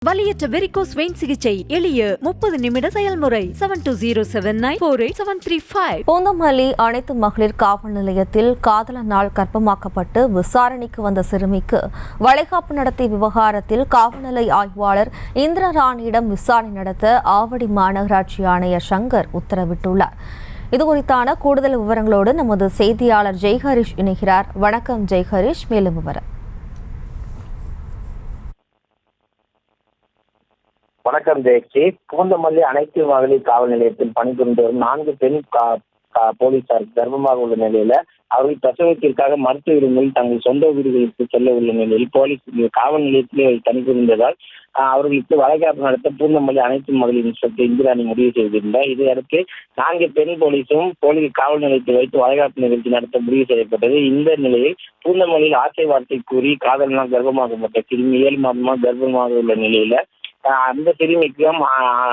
வலியற்ற varicose vein சிகிச்சை எளிய 30 நிமிட செயல்முறை 7209487335. பூந்தமல்லி அனைத்து மகளிர் காவல் நிலையத்தில் காதலனால் கர்ப்பமாக்கப்பட்டு விசாரணைக்கு வந்த சிறுமிக்கு வளைகாப்பு நடத்திய விவகாரத்தில் காவல்நிலை ஆய்வாளர் இந்திரராணியிடம் விசாரணை நடத்த ஆவடி மாநகராட்சி ஆணையர் சங்கர் உத்தரவிட்டுள்ளார். இதுகுறித்தான கூடுதல் விவரங்களோடு நமது செய்தியாளர் ஜெய்ஹரிஷ் இணைகிறார். வணக்கம் ஜெய்ஹரிஷ், மேலும் விவரம். வணக்கம் ஜெயஸ்ரீ. பூந்தமல்லி அனைத்து மகளிர் காவல் நிலையத்தில் பணிபுரிந்து வரும் 4 பெண் போலீசார் கர்ப்பமாக உள்ள நிலையில அவர்கள் பிரசவத்திற்காக மருத்துவ விடுமுறையில் தங்கள் சொந்த வீடுகளுக்கு செல்ல உள்ள நிலையில் போலீஸ் காவல் நிலையத்திலே பணிபுரிந்ததால் அவர்களுக்கு வளைகாப்பு நடத்த பூந்தமல்லி அனைத்து மகளிர் இன்ஸ்பெக்டர் இந்திராணி முடிவு செய்திருந்தார். இதையடுத்து 4 பெண் போலீசும் காவல் நிலையத்தில் வைத்து வளைகாப்பு நிகழ்ச்சி நடத்த முடிவு செய்யப்பட்டது. இந்த நிலையில் பூந்தமல்லியில் ஆசை வார்த்தை கூறி காதலனால் கர்ப்பமாக்கப்பட்ட சிறுமி 7 மாதமாக கர்ப்பமாக உள்ள நிலையில அந்த சிறுமிக்கும்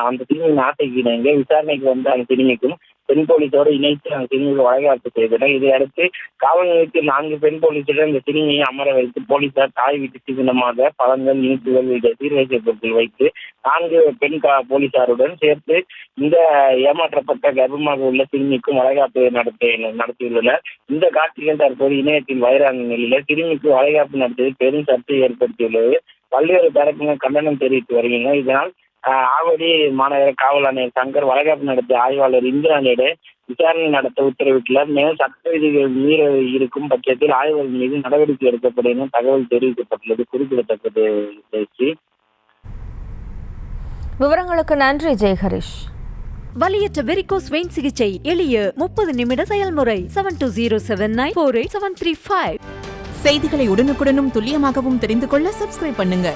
அந்த சிறுமியின் ஆசைக்கு இணங்க விசாரணைக்கு வந்த அந்த சிறுமிக்கும் பெண் போலீஸோடு இணைத்து அந்த சிறுமிக்கு வளைகாப்பு செய்தனர். இதையடுத்து காவல் நிலையத்தில் 4 பெண் போலீசுடன் இந்த சிறுமியை அமர வைத்து போலீசார் தாய் வீட்டு சின்னமாக பழங்கள், இனிப்புகள் சீர்வரிசை பொருட்கள் வைத்து 4 பெண் போலீசாருடன் சேர்த்து இந்த ஏமாற்றப்பட்ட கர்ப்பமாக உள்ள சிறுமிக்கும் வளைகாப்பு நடத்தியுள்ளனர். இந்த காட்சிகள் தற்போது இணையத்தில் வைரலான நிலையில சிறுமிக்கு வளைகாப்பு நடத்தியது பெரும் சர்ச்சை ஏற்படுத்தியுள்ளது. பல்வேறு தரப்பினர் கண்டனம் தெரிவித்து வருகின்றனர். இதனால் ஆவடி மாநகர காவல் ஆணையர் சங்கர் வளைகாப்பு நடத்திய ஆய்வாளர் இந்திராணியிடம் விசாரணை நடத்த உத்தரவிட்டுள்ளார். மேலும் சட்ட விதிகள் மீற இருக்கும் பட்சத்தில் ஆய்வாளர் மீது நடவடிக்கை எடுக்கப்படும் என தகவல் தெரிவிக்கப்பட்டுள்ளது குறிப்பிடத்தக்கது. விவரங்களுக்கு நன்றி ஜெய்ஹரிஷ். வலியற்ற வெரிகோஸ் வெயின் சிகிச்சை எளிய 30 நிமிட செயல்முறை 7209487335. செய்திகளை உடனுக்குடனும் துல்லியமாகவும் தெரிந்து கொள்ள சப்ஸ்கிரைப் பண்ணுங்க.